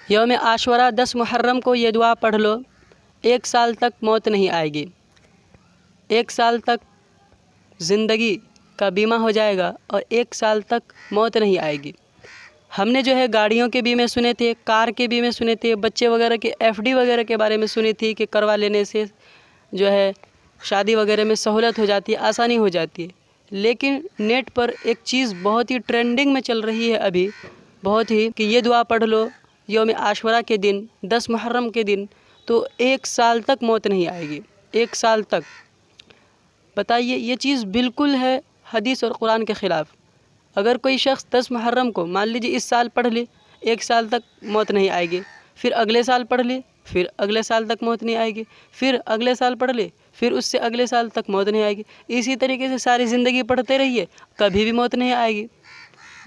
یوم عاشورہ 10 محرم کو یہ دعا پڑھ لو، 1 سال تک موت نہیں آئے گی، 1 سال تک زندگی کا بیمہ ہو جائے گا اور 1 سال تک موت نہیں آئے گی۔ ہم نے جو ہے گاڑیوں کے بیمے سنے تھے، کار کے بیمے سنے تھے، بچے وغیرہ کے FD وغیرہ کے بارے میں سنی تھی کہ کروا لینے سے جو ہے شادی وغیرہ میں سہولت ہو جاتی ہے، آسانی ہو جاتی ہے۔ لیکن نیٹ پر ایک چیز بہت ہی ٹرینڈنگ میں چل رہی ہے ابھی، بہت ہی، کہ یہ دعا پڑھ لو یوم عاشورہ کے دن، 10 محرم کے دن، تو 1 سال تک موت نہیں آئے گی، 1 سال تک۔ بتائیے، یہ چیز بالکل ہے حدیث اور قرآن کے خلاف۔ اگر کوئی شخص 10 محرم کو مان لیجیے اس سال پڑھ لے، 1 سال تک موت نہیں آئے گی، پھر اگلے سال پڑھ لے، پھر اگلے سال تک موت نہیں آئے گی، پھر اگلے سال پڑھ لے، پھر اس سے اگلے سال تک موت نہیں آئے گی، اسی طریقے سے ساری زندگی پڑھتے رہیے، کبھی بھی موت نہیں آئے گی۔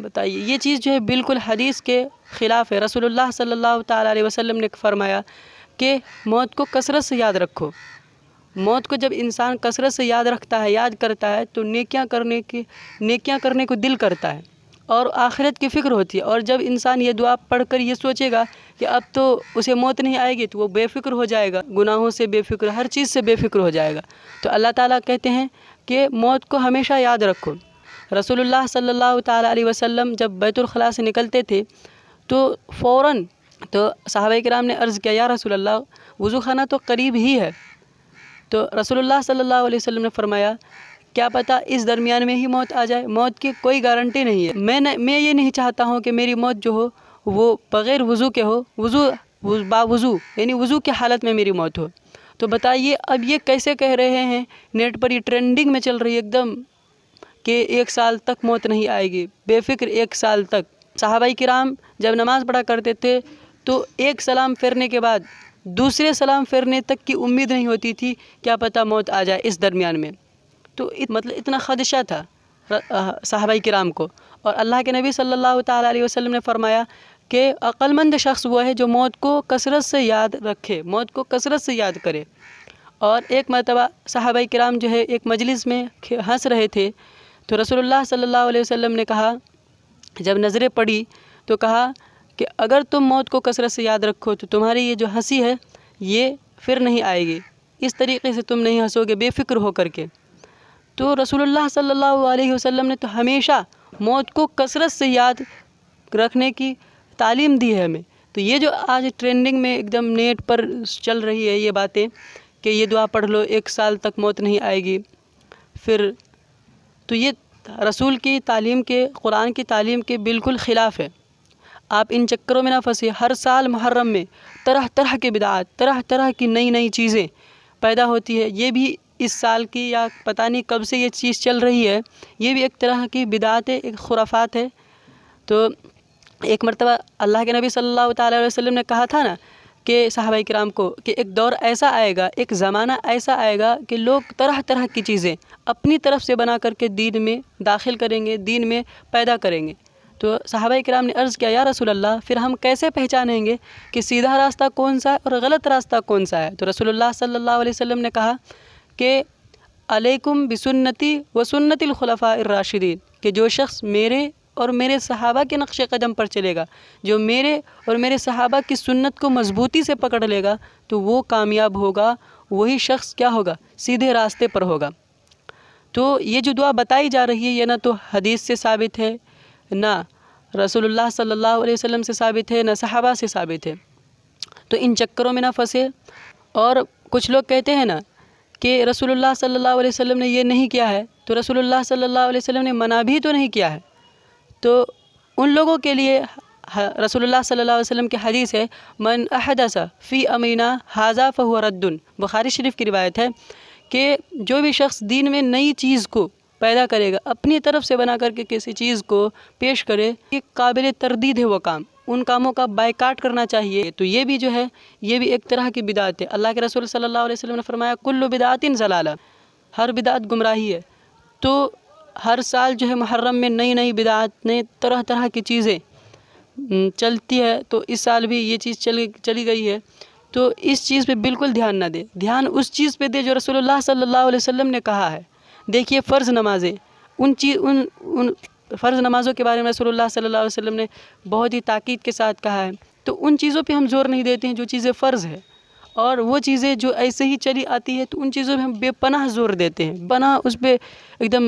بتائیے، یہ چیز جو ہے بالکل حدیث کے خلاف ہے۔ رسول اللہ صلی اللہ تعالیٰ علیہ وسلم نے فرمایا کہ موت کو کثرت سے یاد رکھو۔ موت کو جب انسان کثرت سے یاد رکھتا ہے، یاد کرتا ہے، تو نیکیاں کرنے کو دل کرتا ہے اور آخرت کی فکر ہوتی ہے۔ اور جب انسان یہ دعا پڑھ کر یہ سوچے گا کہ اب تو اسے موت نہیں آئے گی، تو وہ بے فکر ہو جائے گا، گناہوں سے بے فکر، ہر چیز سے بے فکر ہو جائے گا۔ تو اللہ تعالیٰ کہتے ہیں کہ موت کو ہمیشہ یاد رکھو۔ رسول اللہ صلی اللہ تعالیٰ علیہ وسلم جب بیت الخلاء سے نکلتے تھے تو فوراً تو صحابہ کرام نے عرض کیا، یا رسول اللہ، وضو خانہ تو قریب ہی ہے۔ تو رسول اللہ صلی اللہ علیہ وسلم نے فرمایا، کیا پتہ اس درمیان میں ہی موت آ جائے، موت کی کوئی گارنٹی نہیں ہے۔ میں یہ نہیں چاہتا ہوں کہ میری موت جو ہو وہ بغیر وضو کے ہو، باوضو، یعنی وضو کی حالت میں میری موت ہو۔ تو بتائیے، اب یہ کیسے کہہ رہے ہیں، نیٹ پر یہ ٹرینڈنگ میں چل رہی ہے ایک دم، کہ 1 سال تک موت نہیں آئے گی، بے فکر 1 سال تک۔ صحابہ کرام جب نماز پڑھا کرتے تھے تو ایک سلام پھیرنے کے بعد دوسرے سلام پھیرنے تک کی امید نہیں ہوتی تھی، کیا پتہ موت آ جائے اس درمیان میں۔ تو مطلب اتنا خدشہ تھا صحابہ کرام کو۔ اور اللہ کے نبی صلی اللہ تعالیٰ علیہ وسلم نے فرمایا کہ عقل مند شخص وہ ہے جو موت کو کثرت سے یاد رکھے، موت کو کثرت سے یاد کرے۔ اور ایک مرتبہ صحابہ کرام جو ہے ایک مجلس میں ہنس رہے تھے، تو رسول اللہ صلی اللہ علیہ وسلم نے کہا، جب نظریں پڑی تو کہا کہ اگر تم موت کو کثرت سے یاد رکھو تو تمہاری یہ جو ہنسی ہے یہ پھر نہیں آئے گی، اس طریقے سے تم نہیں ہنسو گے بے فکر ہو کر کے۔ تو رسول اللہ صلی اللہ علیہ وسلم نے تو ہمیشہ موت کو کثرت سے یاد رکھنے کی تعلیم دی ہے ہمیں۔ تو یہ جو آج ٹرینڈنگ میں ایک دم نیٹ پر چل رہی ہے یہ باتیں کہ یہ دعا پڑھ لو 1 سال تک موت نہیں آئے گی، پھر تو یہ رسول کی تعلیم کے، قرآن کی تعلیم کے بالکل خلاف ہے۔ آپ ان چکروں میں نہ پھنسے۔ ہر سال محرم میں طرح طرح کے بدعات، طرح طرح کی نئی چیزیں پیدا ہوتی ہے۔ یہ بھی اس سال کی یا پتہ نہیں کب سے یہ چیز چل رہی ہے، یہ بھی ایک طرح کی بدعت ہے، ایک خرافات ہے۔ تو ایک مرتبہ اللہ کے نبی صلی اللہ تعالیٰ علیہ وسلم نے کہا تھا نا کہ صحابہ کرام کو کہ ایک دور ایسا آئے گا، ایک زمانہ ایسا آئے گا کہ لوگ طرح طرح کی چیزیں اپنی طرف سے بنا کر کے دین میں داخل کریں گے، دین میں پیدا کریں گے۔ تو صحابہ کرام نے عرض کیا، یا رسول اللہ، پھر ہم کیسے پہچانیں گے کہ سیدھا راستہ کون سا ہے اور غلط راستہ کون سا ہے؟ تو رسول اللہ صلی اللہ علیہ وسلم نے کہا کہ علیکم بسنتی و سنت الخلفاء الراشدین، کہ جو شخص میرے اور میرے صحابہ کے نقش قدم پر چلے گا، جو میرے اور میرے صحابہ کی سنت کو مضبوطی سے پکڑ لے گا، تو وہ کامیاب ہوگا، وہی شخص کیا ہوگا؟ سیدھے راستے پر ہوگا۔ تو یہ جو دعا بتائی جا رہی ہے یہ نہ تو حدیث سے ثابت ہے، نہ رسول اللہ صلی اللہ علیہ وسلم سے ثابت ہے، نہ صحابہ سے ثابت ہے۔ تو ان چکروں میں نہ پھنسے۔ اور کچھ لوگ کہتے ہیں نا کہ رسول اللہ صلی اللہ علیہ وسلم نے یہ نہیں کیا ہے، تو رسول اللہ صلی اللہ علیہ وسلم نے منع بھی تو نہیں کیا ہے۔ تو ان لوگوں کے لیے رسول اللہ صلی اللہ علیہ وسلم کی حدیث ہے، من احدث فی امرنا ھذا فہو رد، بخاری شریف کی روایت ہے کہ جو بھی شخص دین میں نئی چیز کو پیدا کرے گا، اپنی طرف سے بنا کر کے کسی چیز کو پیش کرے، یہ قابل تردید ہے، وہ کام، ان کاموں کا بائیکاٹ کرنا چاہیے۔ تو یہ بھی جو ہے یہ بھی ایک طرح کی بدعت ہے۔ اللہ کے رسول صلی اللہ علیہ وسلم نے فرمایا، کل بدعت ضلالہ، ہر بدعت گمراہی ہے۔ تو ہر سال جو ہے محرم میں نئی بدعت، نئے طرح طرح کی چیزیں چلتی ہے، تو اس سال بھی یہ چیز چلی گئی ہے۔ تو اس چیز پہ بالکل دھیان نہ دے، دھیان اس چیز پہ دے جو رسول اللہ صلی اللہ علیہ وسلم نے کہا ہے۔ دیکھیے فرض نمازیں، ان فرض نمازوں کے بارے میں رسول اللہ صلی اللہ علیہ وسلم نے بہت ہی تاکید کے ساتھ کہا ہے۔ تو ان چیزوں پہ ہم زور نہیں دیتے ہیں جو چیزیں فرض ہے، اور وہ چیزیں جو ایسے ہی چلی آتی ہے تو ان چیزوں پہ ہم بے پناہ زور دیتے ہیں، پناہ اس پہ ایک دم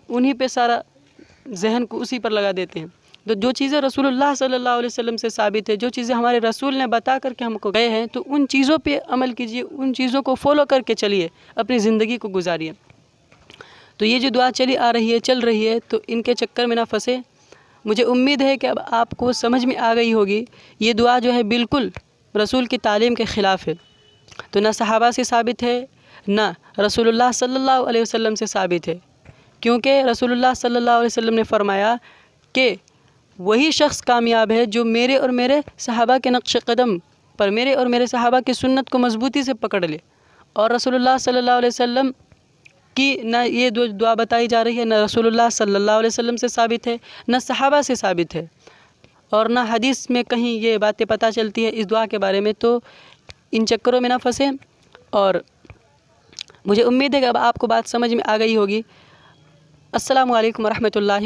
انہی پہ سارا ذہن کو اسی پر لگا دیتے ہیں۔ تو جو چیزیں رسول اللہ صلی اللہ علیہ وسلم سے ثابت ہے، جو چیزیں ہمارے رسول نے بتا کر کے ہم کو گئے ہیں، تو ان چیزوں پہ عمل کیجیے، ان چیزوں کو فالو کر کے چلیے، اپنی زندگی کو گزاریے۔ تو یہ جو دعا چلی آ رہی ہے، چل رہی ہے، تو ان کے چکر میں نہ پھنسے۔ مجھے امید ہے کہ اب آپ کو سمجھ میں آ گئی ہوگی، یہ دعا جو ہے بالکل رسول کی تعلیم کے خلاف ہے، تو نہ صحابہ سے ثابت ہے، نہ رسول اللہ صلی اللہ علیہ وسلم سے ثابت ہے، کیونکہ رسول اللہ صلی اللہ علیہ وسلم نے فرمایا کہ وہی شخص کامیاب ہے جو میرے اور میرے صحابہ کے نقش قدم پر، میرے اور میرے صحابہ کی سنت کو مضبوطی سے پکڑ لے۔ اور رسول اللہ صلی اللہ علیہ وسلم کی نہ یہ دعا بتائی جا رہی ہے، نہ رسول اللہ صلی اللہ علیہ وسلم سے ثابت ہے، نہ صحابہ سے ثابت ہے، اور نہ حدیث میں کہیں یہ باتیں پتہ چلتی ہے اس دعا کے بارے میں۔ تو ان چکروں میں نہ پھنسیں، اور مجھے امید ہے کہ اب آپ کو بات سمجھ میں آ گئی ہوگی۔ السلام علیکم ورحمۃ اللہ